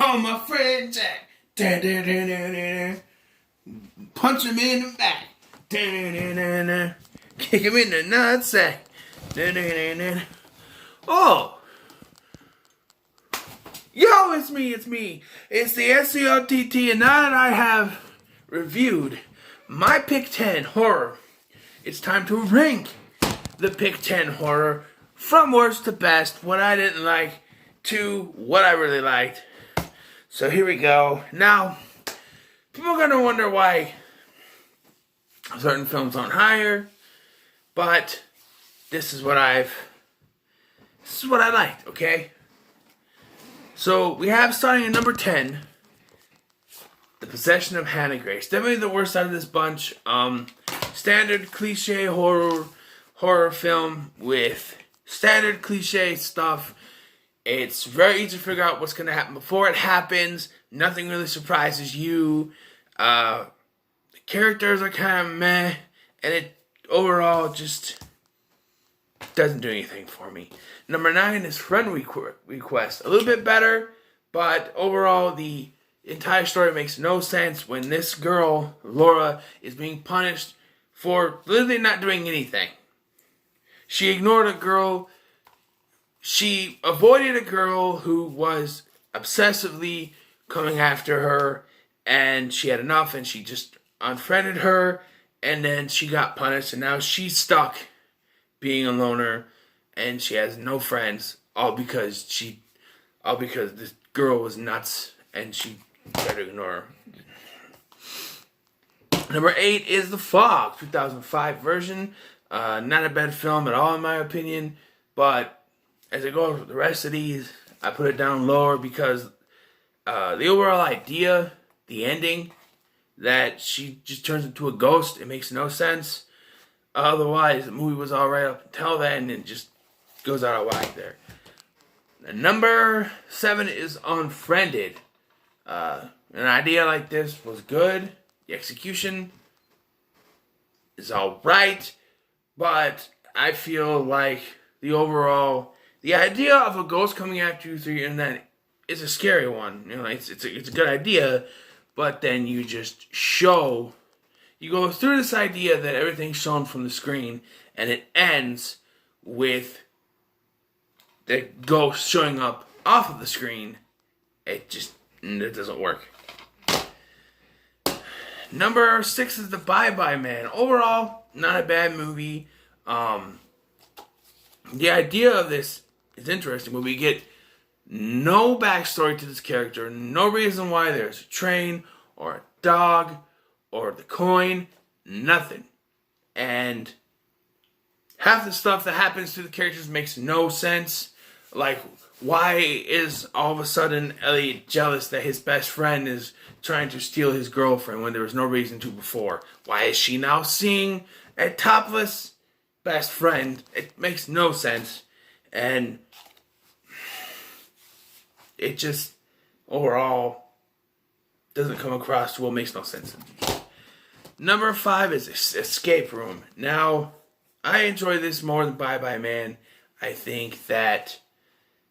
call my friend Jack. Dun, dun, dun, dun, dun, dun. Punch him in the back. Dun, dun, dun, dun, dun. Kick him in the nutsack. Dun, dun, dun, dun. Oh! Yo, it's me. It's the SCOTT, and now that I have reviewed my Pick 10 horror, it's time to rank the Pick 10 horror from worst to best, what I didn't like to what I really liked. So here we go. Now, people are going to wonder why certain films aren't higher, but this is what I liked, okay? So we have starting at number 10, The Possession of Hannah Grace. Definitely the worst out of this bunch. Standard cliche horror film with standard cliche stuff. It's very easy to figure out what's going to happen before it happens. Nothing really surprises you. The characters are kind of meh, and it overall just doesn't do anything for me. Number 9 is Friend Request. A little bit better, but overall the entire story makes no sense when this girl, Laura, is being punished for literally not doing anything. She ignored a girl. She avoided a girl who was obsessively coming after her, and she had enough, and she just unfriended her, and then she got punished, and now she's stuck being a loner, and she has no friends, all because this girl was nuts, and she tried to ignore her. Number 8 is The Fog, 2005 version. Not a bad film at all, in my opinion, but as I go over the rest of these, I put it down lower because the overall idea, the ending, that she just turns into a ghost, it makes no sense. Otherwise, the movie was alright up until then, and it just goes out of whack there. And number 7 is Unfriended. An idea like this was good. The execution is alright, but I feel like the idea of a ghost coming after you through your internet is a scary one. You know, it's a good idea, but then you go through this idea that everything's shown from the screen, and it ends with the ghost showing up off of the screen. It doesn't work. Number 6 is The Bye Bye Man. Overall, not a bad movie. The idea of this is interesting, but we get no backstory to this character, no reason why there's a train or a dog or the coin, nothing. And half the stuff that happens to the characters makes no sense. Like, why is all of a sudden Elliot jealous that his best friend is trying to steal his girlfriend when there was no reason to before? Why is she now seeing a topless best friend? It makes no sense. And it just overall doesn't come across well, makes no sense. Number 5 is Escape Room. Now, I enjoy this more than Bye Bye Man. I think that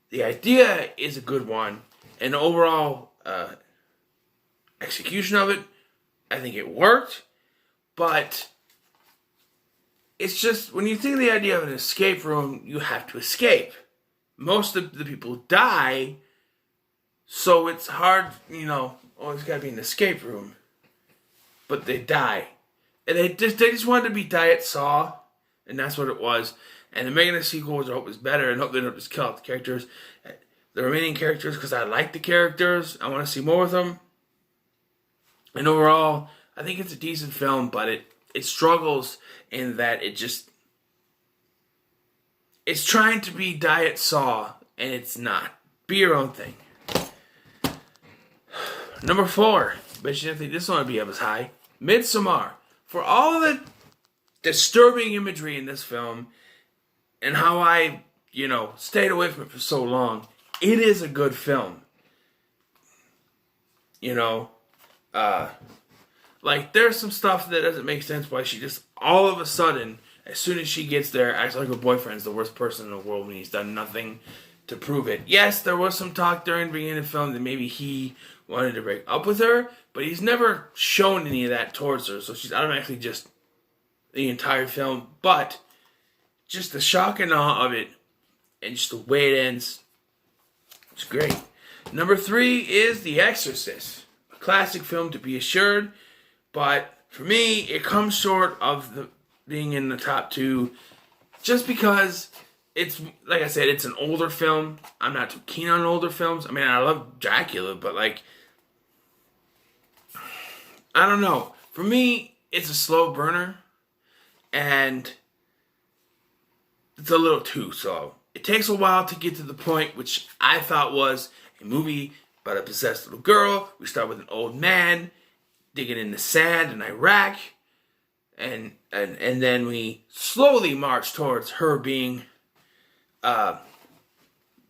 the idea is a good one, and overall execution of it, I think it worked, but it's just, when you think of the idea of an escape room, you have to escape. Most of the people die, so it's hard, it's got to be an escape room. But they die. And they just wanted to be Diet Saw, and that's what it was. And they're making a sequel, which I hope is better, and hope they don't just kill off the characters. The remaining characters, because I like the characters. I want to see more of them. And overall, I think it's a decent film, but it struggles in that it's trying to be Diet Saw, and it's not. Be your own thing. Number 4, bet you didn't think this one would be up as high. Midsommar. For all the disturbing imagery in this film, and how I, stayed away from it for so long, it is a good film. Like, there's some stuff that doesn't make sense why she just, all of a sudden, as soon as she gets there, acts like her boyfriend's the worst person in the world when he's done nothing to prove it. Yes, there was some talk during the beginning of the film that maybe he wanted to break up with her, but he's never shown any of that towards her, so she's automatically just the entire film. But just the shock and awe of it, and just the way it ends, it's great. Number 3 is The Exorcist. A classic film to be assured, but for me, it comes short of being in the top 2 just because it's, like I said, it's an older film. I'm not too keen on older films. I mean, I love Dracula, but like, I don't know. For me, it's a slow burner, and it's a little too slow. It takes a while to get to the point, which I thought was a movie about a possessed little girl. We start with an old man digging in the sand in Iraq, and then we slowly march towards her being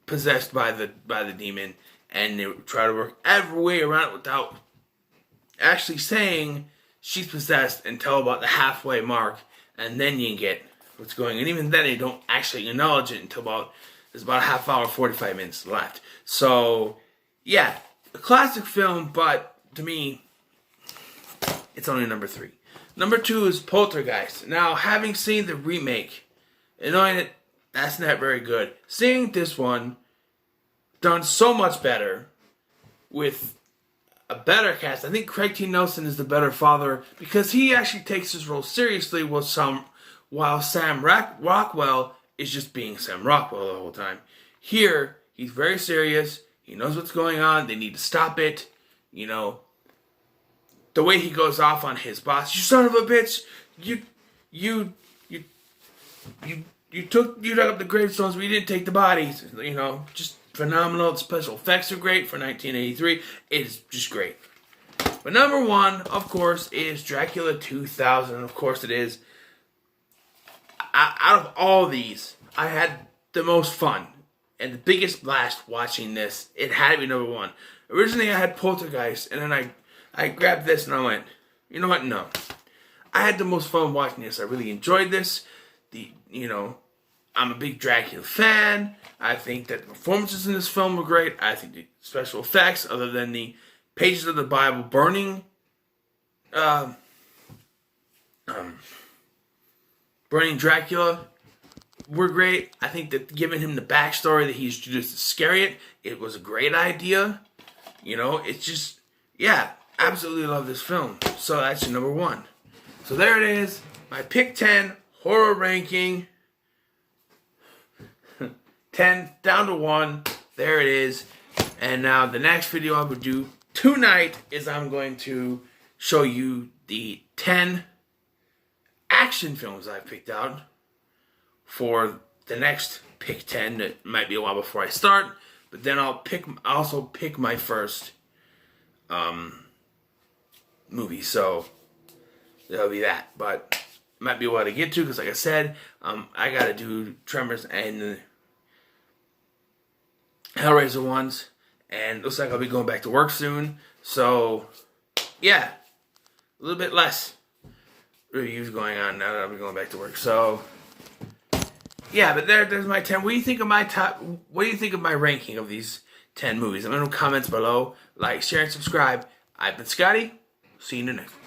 possessed by the demon, and they try to work every way around it without actually saying she's possessed until about the halfway mark, and then you get what's going on. And even then, they don't actually acknowledge it until there's about a half hour, 45 minutes left. So, yeah, a classic film, but to me, it's only number 3. Number 2 is Poltergeist. Now, having seen the remake, and knowing that that's not very good, seeing this one done so much better with a better cast. I think Craig T. Nelson is the better father because he actually takes his role seriously, while Sam Rockwell is just being Sam Rockwell the whole time. Here, he's very serious. He knows what's going on. They need to stop it. You know, the way he goes off on his boss, you son of a bitch, you dug up the gravestones, but you didn't take the bodies. You know, just phenomenal. The special effects are great for 1983. It is just great. But number 1, of course, is Dracula 2000. Of course it is. Out of all these, I had the most fun and the biggest blast watching this. It had to be number 1. Originally, I had Poltergeist, and then I grabbed this and I went, you know what? No. I had the most fun watching this. I really enjoyed this. I'm a big Dracula fan. I think that the performances in this film were great. I think the special effects, other than the pages of the Bible burning Dracula, were great. I think that giving him the backstory that he's Judas Iscariot, it was a great idea. You know, it's just, yeah, absolutely love this film. So that's your number 1. So there it is, my pick 10 horror ranking. 10 down to 1. There it is. And now the next video I would do tonight is I'm going to show you the 10 action films I've picked out for the next pick 10. It might be a while before I start, but then I'll also pick my first movie. So that'll be that. But it might be a while to get to because, like I said, I gotta do Tremors and the Hellraiser ones, and looks like I'll be going back to work soon. So yeah, a little bit less reviews going on now that I'll be going back to work. So yeah, but there's my 10. What do you think of my top? What do you think of my ranking of these 10 movies? Let me know in the comments below. Like, share, and subscribe. I've been Scotty. See you in the next one.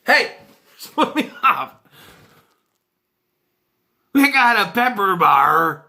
Hey, split me off. We got a pepper bar.